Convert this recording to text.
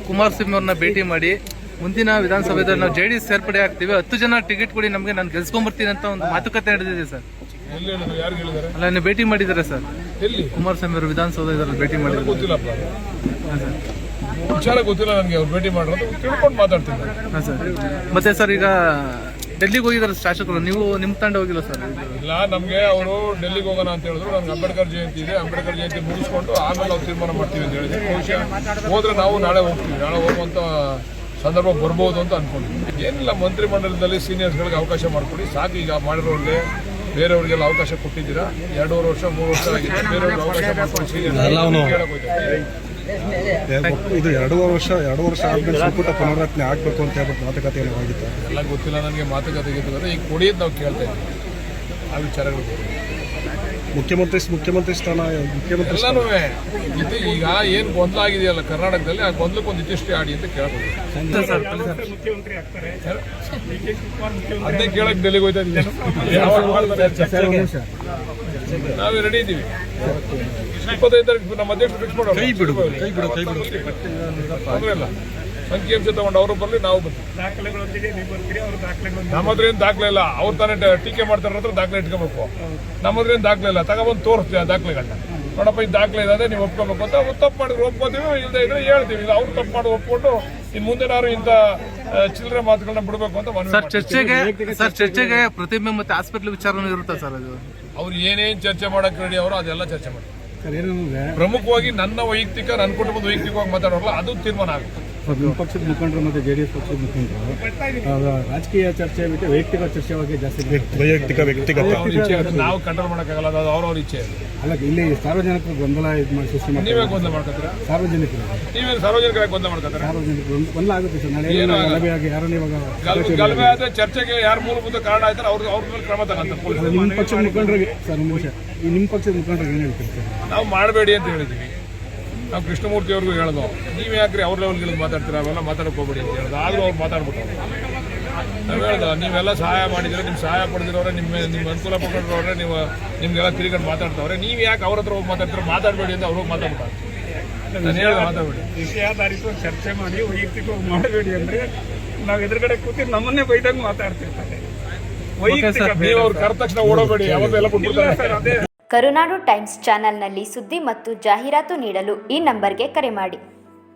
ಕುಮಾರಸ್ವಾಮಿ ಅವ್ರನ್ನ ಭೇಟಿ ಮಾಡಿ ಮುಂದಿನ ವಿಧಾನಸಭೆಯಲ್ಲಿ ನಾವು JDS ಸೇರ್ಪಡೆ ಆಗ್ತೀವಿ, 10 ಜನ ಟಿಕೆಟ್ ಕೊಡಿ ನಮಗೆ, ನಾನು ಗೆಲ್ಸ್ಕೊಂಡ್ಬರ್ತೀನಿ ಅಂತ ಒಂದು ಮಾತುಕತೆ ನಡೆದಿದೆ ಸರ್. ಅಲ್ಲ, ನೀವು ಭೇಟಿ ಮಾಡಿದ್ದಾರೆ ಸರ್ ಕುಮಾರಸ್ವಾಮಿ ಅವರು ವಿಧಾನಸೌಧದಲ್ಲಿ ಭೇಟಿ ಮಾಡಿದ್ದಾರೆ. ಗೊತ್ತಿಲ್ಲಪ್ಪ, ವಿಚಾರ ಗೊತ್ತಿಲ್ಲ ನನಗೆ. ಅವ್ರು ಭೇಟಿ ಮಾಡೋದು ತಿಳ್ಕೊಂಡು ಮಾತಾಡ್ತೀನಿ. ಹಾಂ ಸರ್. ಮತ್ತೆ ಸರ್ ಈಗ ಡೆಲ್ಲಿಗೆ ಹೋಗಿದ್ದಾರೆ ಶಾಸಕರು, ನೀವು ನಿಮ್ಮ ತಂಡ ಹೋಗಿಲ್ಲ ಸರ್? ಇಲ್ಲ, ನಮಗೆ ಅವರು ಡೆಲ್ಲಿಗೆ ಹೋಗೋಣ ಅಂತ ಹೇಳಿದ್ರು. ನನಗೆ ಅಂಬೇಡ್ಕರ್ ಜಯಂತಿ ಇದೆ, ಅಂಬೇಡ್ಕರ್ ಜಯಂತಿ ಮುಗಿಸ್ಕೊಂಡು ಆಮೇಲೆ ನಾವು ತೀರ್ಮಾನ ಮಾಡ್ತೀವಿ ಅಂತ ಹೇಳಿದ್ರೆ, ಬಹುಶಃ ಹೋದ್ರೆ ನಾವು ನಾಳೆ ಹೋಗ್ತೀವಿ. ನಾಳೆ ಹೋಗುವಂಥ ಸಂದರ್ಭ ಬರ್ಬೋದು ಅಂತ ಅನ್ಕೊಂಡಿದ್ವಿ. ಏನಿಲ್ಲ, ಮಂತ್ರಿಮಂಡಲದಲ್ಲಿ ಸೀನಿಯರ್ಸ್ಗಳಿಗೆ ಅವಕಾಶ ಮಾಡಿಕೊಡಿ ಸಾಕು. ಈಗ ಮಾಡಿರೋರಿಗೆ ಬೇರೆಯವ್ರಿಗೆಲ್ಲ ಅವಕಾಶ ಕೊಟ್ಟಿದ್ದೀರಾ. 2.5 ವರ್ಷ 3 ವರ್ಷ ಆಗಿದೆ, ಬೇರೆಯವ್ರಿಗೆ ಅವಕಾಶ ಮಾಡ್ಕೊಂಡು ಸೀನಿಯರ್ಸ್ ಇದು 2 ವರ್ಷ ಆದ್ಮೇಲೆ ಸಂಪುಟ ಪುನರ್ರಚನೆ ಆಗಬೇಕು ಅಂತ ಹೇಳ್ಬಿಟ್ಟು ಮಾತುಕತೆ ಏನಾಗಿತ್ತು ಎಲ್ಲ ಗೊತ್ತಿಲ್ಲ ನನಗೆ. ಮಾತುಕತೆ ಈಗ ಕೊಡಿಯೋದು ನಾವು ಕೇಳ್ತಾ ಇದ್ದೀವಿ. ಆ ವಿಚಾರಗಳು ಮುಖ್ಯಮಂತ್ರಿ ಸ್ಥಾನ ಎಲ್ಲನೂ ಇದು ಈಗ ಏನು ಗೊಂದಲ ಆಗಿದೆಯಲ್ಲ ಕರ್ನಾಟಕದಲ್ಲಿ, ಆ ಗೊಂದಲಕ್ಕೊಂದು ಇತಿಷ್ಠೆ ಆಡಿ ಅಂತ ಕೇಳ್ಬೋದು. ಅದೇ ಕೇಳಕ್ ಡೆಲ್ಲಿಗೆ ಹೋಯ್ತಾ ಇದ್ದೀವಿ. ನಾವೇ ರೆಡಿ ಇದ್ದೀವಿ. 25 ತಾರೀಕು ನಮ್ಮ ಅಧ್ಯಕ್ಷರು ಫಿಕ್ಸ್ ಮಾಡೋಣ. ತೊಂದರೆ ಇಲ್ಲ. ಅಂಕಿಅಂಶ ತಗೊಂಡು ಅವರು ಬರಲಿ, ನಾವು ಬರ್ತೀವಿ. ನಮ್ಮ ಹತ್ರ ಏನು ದಾಖಲೆ ಇಲ್ಲ. ಅವ್ರು ತಾನೇ ಟೀಕೆ ಮಾಡ್ತಾರ ಹತ್ರ ದಾಖಲೆ ಇಟ್ಕೋಬೇಕು. ನಮ್ಮ ಹತ್ರ ಏನು ದಾಖಲೆ ಇಲ್ಲ. ತಗೊಬಂದು ತೋರಿಸ್ತೀವಿ ಆ ದಾಖಲೆಗಳನ್ನ. ನೋಡಪ್ಪ, ಈ ದಾಖಲೆ ಇದೆ, ನೀವು ಒಪ್ಕೋಬೇಕು ಅಂತ. ತಪ್ಪು ಮಾಡಿದ್ರೆ ಒಪ್ಕೋತೀವಿ, ಇಲ್ಲದೆ ಇದ್ರೆ ಹೇಳ್ತೀವಿ. ಈಗ ಅವ್ರು ತಪ್ಪು ಮಾಡಿ ಒಪ್ಕೊಂಡು ಇನ್ನು ಮುಂದೆ ನಾವು ಇಂಥ ಚಿಲ್ಲರೆ ಮಾತುಗಳನ್ನ ಬಿಡಬೇಕು ಅಂತ ಮನವಿ. ಚರ್ಚೆಗೆ ಪ್ರತಿಮೆ ಮತ್ತೆ ಹಾಸ್ಪಿಟಲ್ ವಿಚಾರನೂ ಇರುತ್ತೆ ಸರ್. ಅದು ಅವ್ರು ಏನೇನು ಚರ್ಚೆ ಮಾಡಕ್ ರೆಡಿ ಅವರೋ ಅದೆಲ್ಲ ಚರ್ಚೆ ಮಾಡಿ. ಪ್ರಮುಖವಾಗಿ ನನ್ನ ವೈಯಕ್ತಿಕ, ನನ್ನ ಕುಟುಂಬದ ವೈಯಕ್ತಿಕವಾಗಿ ಮಾತಾಡೋಲ್ಲ, ಅದು ತೀರ್ಮಾನ ಆಗುತ್ತೆ. ನಿಮ್ಮ ಪಕ್ಷದ ಮುಖಂಡರು ಮತ್ತು JDS ಪಕ್ಷದ ಮುಖಂಡರು ರಾಜಕೀಯ ಚರ್ಚೆ ಬಿಟ್ಟು ವೈಯಕ್ತಿಕ ಚರ್ಚೆ ಬಗ್ಗೆ ಜಾಸ್ತಿ ವ್ಯಕ್ತಿಗತ ನಾವು ಕಂಟ್ರೋಲ್ ಮಾಡೋಕ್ಕಾಗಲ್ಲ. ಅದು ಅವ್ರವ್ರ ಇಚ್ಛೆ. ಅಲ್ಲ, ಇಲ್ಲಿ ಸಾರ್ವಜನಿಕರು ಗೊಂದಲ ಸೃಷ್ಟಿ ಮಾಡಿ. ನೀವೇ ಗೊಂದಲ ಮಾಡ್ಕೊತೀರಾ? ಸಾರ್ವಜನಿಕರು ಸಾರ್ವಜನಿಕರಾಗಿ ಗೊಂದಲ ಮಾಡ್ಕೊತಾರೆ. ಸಾರ್ವಜನಿಕರು ಗೊಂದಲ ಆಗುತ್ತೆ ಸರ್. ನಾಳೆ ಯಾರನ್ನ ಇವಾಗ ಗಲಭೆ ಆದ್ರೆ ಚರ್ಚೆಗೆ ಯಾರು ಮೂಲಭೂತ ಕಾರಣ ಆಯ್ತಾರೆ ಅವ್ರ ಮೇಲೆ ಕ್ರಮ ತಗೊಂತ. ನಿಮ್ಮ ಪಕ್ಷದ ಮುಖಂಡರಿಗೆ ಸರ್, ನಿಮಿಷ, ಈ ನಿಮ್ಮ ಪಕ್ಷದ ಮುಖಂಡರಿಗೆ ಏನು ಹೇಳ್ತೀರಿ ಸರ್? ನಾವು ಮಾಡಬೇಡಿ ಅಂತ ಹೇಳಿದ್ವಿ. ನಾವು ಕೃಷ್ಣಮೂರ್ತಿ ಅವ್ರಿಗೂ ಹೇಳೋದು, ನೀವು ಯಾಕ್ರಿ ಅವ್ರ ಲೆವೆಲ್ಗೆ ಮಾತಾಡ್ತೀರ, ಅವೆಲ್ಲ ಮಾತಾಡಕ್ಕೆ ಹೋಗ್ಬೇಡಿ ಅಂತ ಹೇಳೋದು. ಆದರೂ ಅವ್ರು ಮಾತಾಡ್ಬಿಟ್ಟು ನಾವು ಹೇಳ್ದ, ನೀವೆಲ್ಲ ಸಹಾಯ ಮಾಡಿದ್ರೆ, ನಿಮ್ಮ ಸಹಾಯ ಪಡೆದಿರೋರೆ, ನಿಮ್ಮ ಅನುಕೂಲ ಪಡ್ಕೊಂಡ್ರವ್ರೆ, ನೀವು ನಿಮ್ಗೆಲ್ಲ ತಿರುಗಂಡು ಮಾತಾಡ್ತವ್ರೆ, ನೀವು ಯಾಕೆ ಅವ್ರ ಹತ್ರ ಹೋಗಿ ಮಾತಾಡ್ತೀರ? ಮಾತಾಡಬೇಡಿ ಅಂತ ಅವ್ರಿಗೆ ಮಾತಾಡ್ತಾರೆ. ನಾನು ಹೇಳ್ದೆ, ಮಾತಾಡಬೇಡಿ, ವಿಷಯಾಧಾರಿತ ಚರ್ಚೆ ಮಾಡಿ ವೈಯಕ್ತಿಕವಾಗಿ ಮಾಡಬೇಡಿ ಅಂದರೆ ನಾವು ಎದುರುಗಡೆ ಕೂತಿ ನಮ್ಮನ್ನೇ ಬೈದಂಗೆ ಮಾತಾಡ್ತಿರ್ತಾರೆ. ನೀವು ಅವ್ರು ಕರೆದ ತಕ್ಷಣ ಓಡೋಬೇಡಿ, ಯಾವತ್ತೆಲ್ಲ ಬಿಟ್ಬಿಡ್ತಾರೆ. ಕರುನಾಡು ಟೈಮ್ಸ್ ಚಾನೆಲ್ನಲ್ಲಿ ಸುದ್ದಿ ಮತ್ತು ಜಾಹೀರಾತು ನೀಡಲು ಈ ನಂಬರ್ಗೆ ಕರೆ ಮಾಡಿ.